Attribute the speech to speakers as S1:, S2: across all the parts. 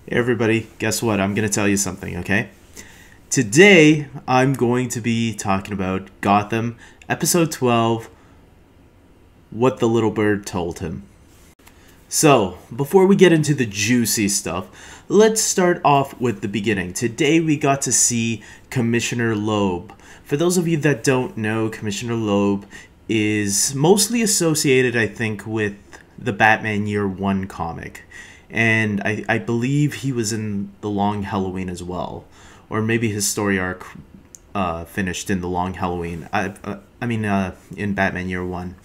S1: Hey everybody, guess what? I'm going to tell you something, okay? Today, I'm going to be talking about Gotham, episode 12, What the Little Bird Told Him. So, before we get into the juicy stuff, let's start off with the beginning. Today, we got to see Commissioner Loeb. For those of you that don't know, Commissioner Loeb is mostly associated, I think, with the Batman Year One comic. And I believe he was in The Long Halloween as well. Or maybe his story arc finished in The Long Halloween. In Batman Year One.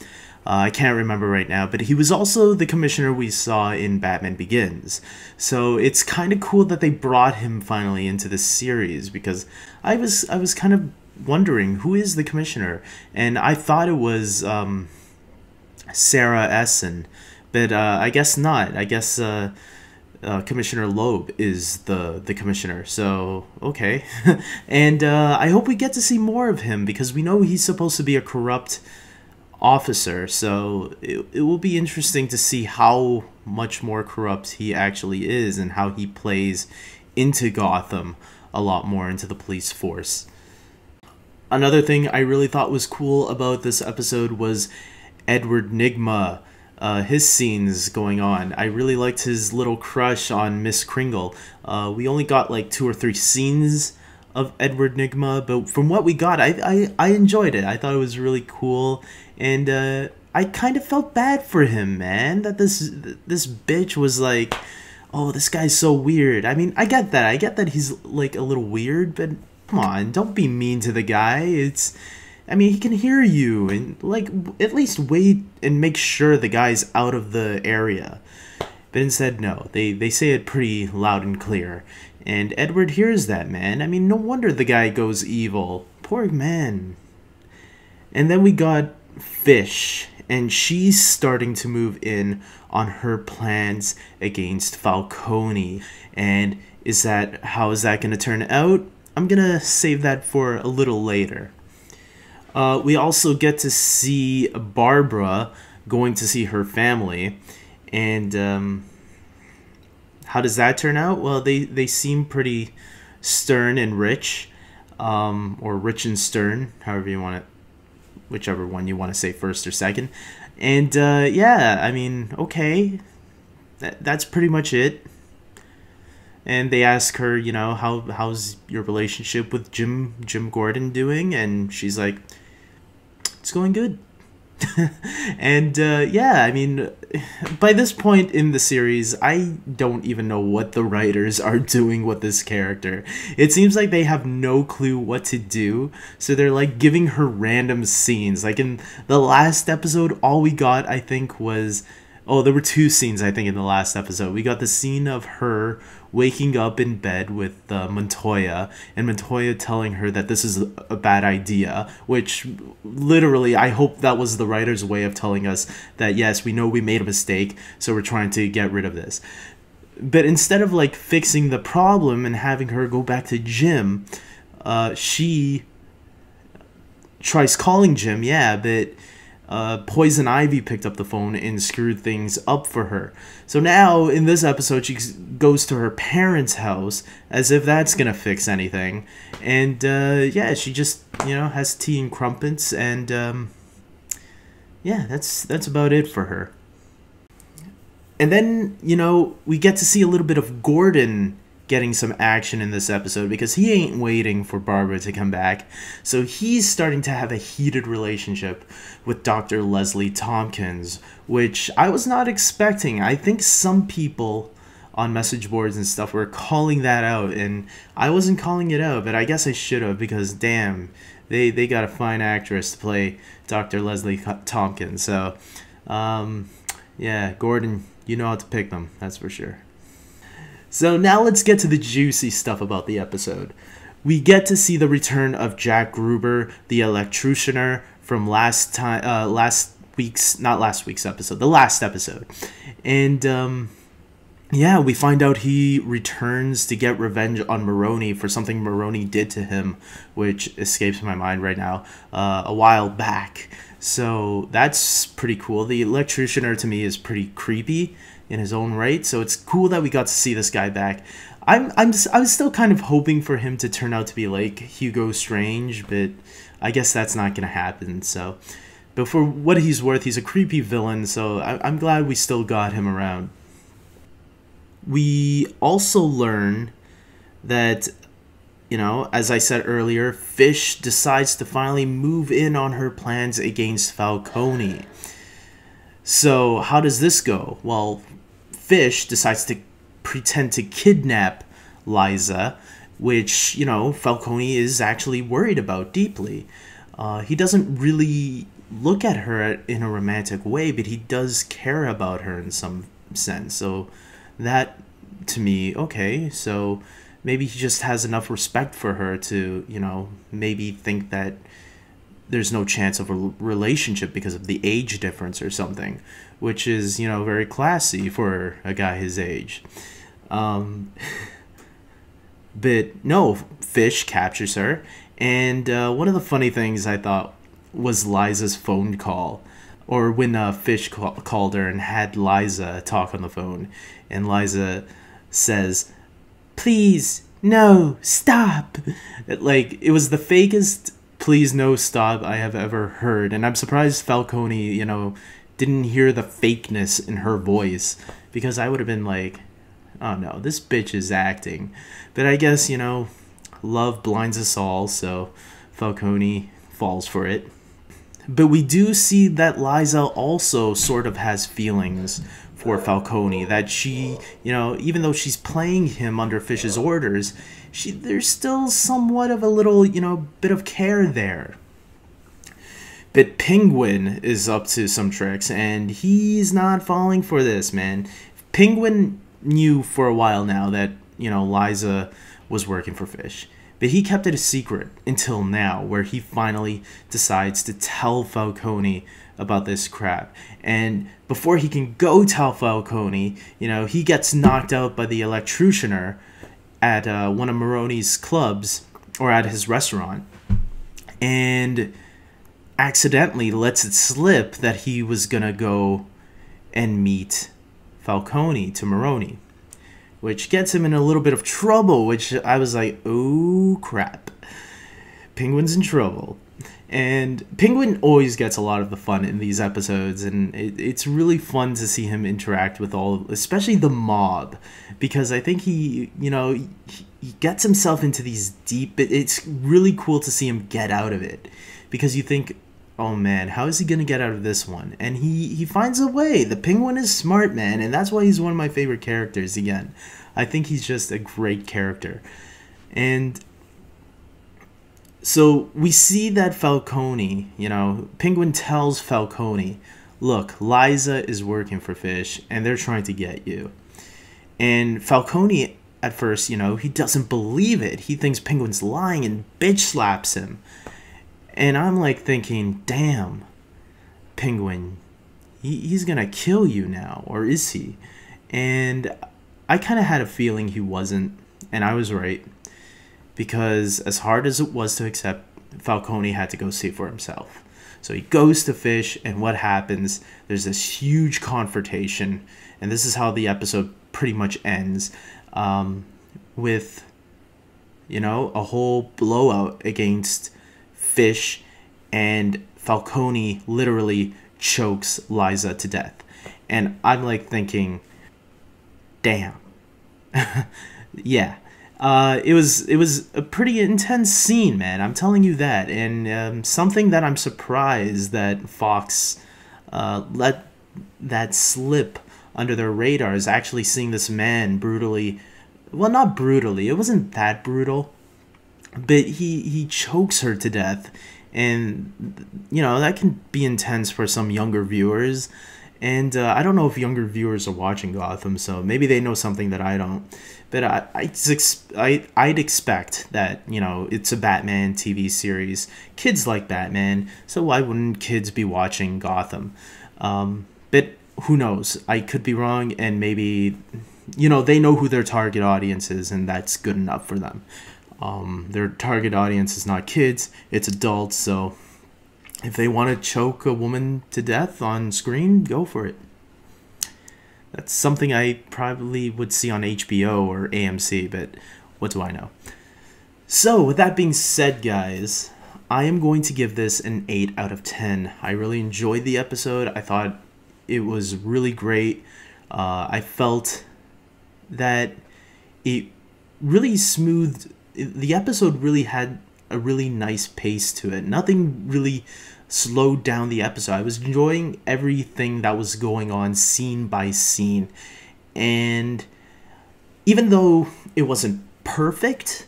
S1: I can't remember right now, but he was also the commissioner we saw in Batman Begins. So it's kind of cool that they brought him finally into this series, because I was kind of wondering, who is the commissioner? And I thought it was Sarah Essen. But I guess not. I guess Commissioner Loeb is the commissioner. So, okay. And I hope we get to see more of him, because we know he's supposed to be a corrupt officer. So it will be interesting to see how much more corrupt he actually is and how he plays into Gotham a lot more, into the police force. Another thing I really thought was cool about this episode was Edward Nygma. His scenes going on. I really liked his little crush on Miss Kringle. We only got like 2 or 3 scenes of Edward Nygma, but from what we got, I enjoyed it. I thought it was really cool, and I kind of felt bad for him, man. That this bitch was like, oh, this guy's so weird. I mean, I get that. I get that he's like a little weird, but come on, don't be mean to the guy. I mean, he can hear you, and, like, at least wait and make sure the guy's out of the area. But instead, no. They say it pretty loud and clear. And Edward hears that, man. I mean, no wonder the guy goes evil. Poor man. And then we got Fish, and she's starting to move in on her plans against Falcone. And how is that going to turn out? I'm going to save that for a little later. We also get to see Barbara going to see her family, and how does that turn out? Well, they seem pretty stern and rich, or rich and stern, however you want it, whichever one you want to say first or second. And yeah, I mean, okay, that's pretty much it. And they ask her, you know, how's your relationship with Jim Gordon doing? And she's like, it's going good. And yeah, I mean, by this point in the series, I don't even know what the writers are doing with this character. It seems like they have no clue what to do, so they're like giving her random scenes. Like in the last episode, all we got, I think, was... Oh, there were 2 scenes, I think, in the last episode. We got the scene of her waking up in bed with Montoya, and Montoya telling her that this is a bad idea, which literally, I hope that was the writer's way of telling us that, yes, we know we made a mistake, so we're trying to get rid of this. But instead of, like, fixing the problem and having her go back to Jim, she tries calling Jim, yeah, but... Poison Ivy picked up the phone and screwed things up for her. So now, in this episode, she goes to her parents' house, as if that's gonna fix anything. And, yeah, she just, you know, has tea and crumpets, and, yeah, that's about it for her. And then, you know, we get to see a little bit of Gordon getting some action in this episode, because he ain't waiting for Barbara to come back. So he's starting to have a heated relationship with Dr. Leslie Tompkins, which I was not expecting. I think some people on message boards and stuff were calling that out, and I wasn't calling it out, but I guess I should have, because damn, they got a fine actress to play Dr. Leslie Tompkins. So yeah, Gordon, you know how to pick them, that's for sure. So now let's get to the juicy stuff about the episode. We get to see the return of Jack Gruber, the Electrician from the last episode. And yeah, we find out he returns to get revenge on Maroni for something Maroni did to him, which escapes my mind right now, a while back. So that's pretty cool. The Electrician to me is pretty creepy, in his own right. So it's cool that we got to see this guy back. I was still kind of hoping for him to turn out to be like Hugo Strange, but I guess that's not gonna happen. So, but for what he's worth, he's a creepy villain. So I'm glad we still got him around. We also learn that, you know, as I said earlier, Fish decides to finally move in on her plans against Falcone. So how does this go? Well, Fish decides to pretend to kidnap Liza, which, you know, Falcone is actually worried about deeply. He doesn't really look at her in a romantic way, but he does care about her in some sense. So that, to me, okay, so maybe he just has enough respect for her to, you know, maybe think that there's no chance of a relationship because of the age difference or something, which is, you know, very classy for a guy his age. But no, Fish captures her, and one of the funny things I thought was Liza's phone call, or when Fish called her and had Liza talk on the phone, and Liza says, "Please, no, stop." Like, it was the fakest "please, no, stop" I have ever heard, and I'm surprised Falcone, you know, didn't hear the fakeness in her voice, because I would have been like, oh no, this bitch is acting. But I guess, you know, love blinds us all, so Falcone falls for it. But we do see that Liza also sort of has feelings for Falcone, that she, you know, even though she's playing him under Fish's orders, there's still somewhat of a little, you know, bit of care there. But Penguin is up to some tricks, and he's not falling for this, man. Penguin knew for a while now that, you know, Liza was working for Fish, but he kept it a secret until now, where he finally decides to tell Falcone about this crap. And before he can go tell Falcone, you know, he gets knocked out by the Electrician at one of Maroni's clubs, or at his restaurant, and accidentally lets it slip that he was gonna go and meet Falcone to Maroni, which gets him in a little bit of trouble, which I was like, oh crap, Penguin's in trouble. And Penguin always gets a lot of the fun in these episodes, and it's really fun to see him interact with all, especially the mob, because I think he, you know, he gets himself into these deep, it's really cool to see him get out of it, because you think, oh man, how is he gonna get out of this one? And he finds a way. The Penguin is smart, man, and that's why he's one of my favorite characters. Again, I think he's just a great character. And so we see that Falcone, you know, Penguin tells Falcone, look, Liza is working for Fish, and they're trying to get you. And Falcone, at first, you know, he doesn't believe it. He thinks Penguin's lying and bitch slaps him. And I'm like thinking, damn, Penguin, he's gonna kill you now, or is he? And I kind of had a feeling he wasn't, and I was right. Because as hard as it was to accept, Falcone had to go see for himself. So he goes to Fish, and what happens? There's this huge confrontation, and this is how the episode pretty much ends, with, you know, a whole blowout against Fish, and Falcone literally chokes Liza to death. And I'm like thinking, damn. Yeah. It was a pretty intense scene, man. I'm telling you that, and something that I'm surprised that Fox let that slip under their radar is actually seeing this man brutally, well, not brutally, it wasn't that brutal, but he chokes her to death, and you know that can be intense for some younger viewers. And I don't know if younger viewers are watching Gotham, so maybe they know something that I don't. But I'd expect that, you know, it's a Batman TV series. Kids like Batman, so why wouldn't kids be watching Gotham? But who knows? I could be wrong, and maybe, you know, they know who their target audience is, and that's good enough for them. Their target audience is not kids, it's adults, so if they want to choke a woman to death on screen, go for it. That's something I probably would see on HBO or AMC, but what do I know? So, with that being said, guys, I am going to give this an 8 out of 10. I really enjoyed the episode. I thought it was really great. I felt that it really smoothed. The episode really had a really nice pace to it. Nothing really slowed down the episode. I was enjoying everything that was going on scene by scene. And even though it wasn't perfect,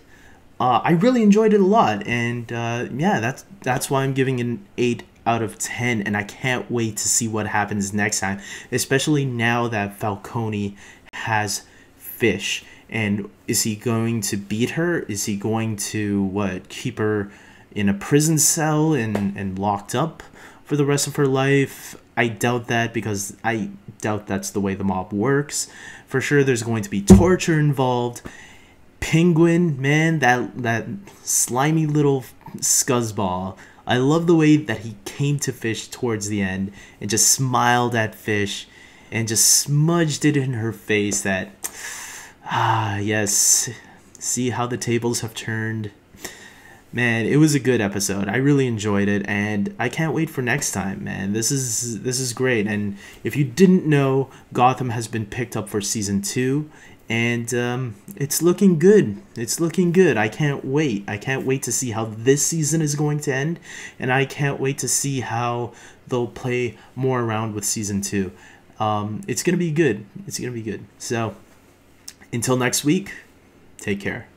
S1: I really enjoyed it a lot, and yeah, that's why I'm giving it an 8 out of 10, and I can't wait to see what happens next time, especially now that Falcone has Fish. And is he going to beat her? Is he going to, keep her in a prison cell and locked up for the rest of her life? I doubt that, because I doubt that's the way the mob works. For sure, there's going to be torture involved. Penguin, man, that slimy little scuzzball. I love the way that he came to Fish towards the end and just smiled at Fish and just smudged it in her face that, yes, see how the tables have turned. Man, it was a good episode. I really enjoyed it, and I can't wait for next time, man. This is great. And if you didn't know, Gotham has been picked up for season 2. And it's looking good. It's looking good. I can't wait. I can't wait to see how this season is going to end. And I can't wait to see how they'll play more around with season 2. It's going to be good. It's going to be good. So, until next week, take care.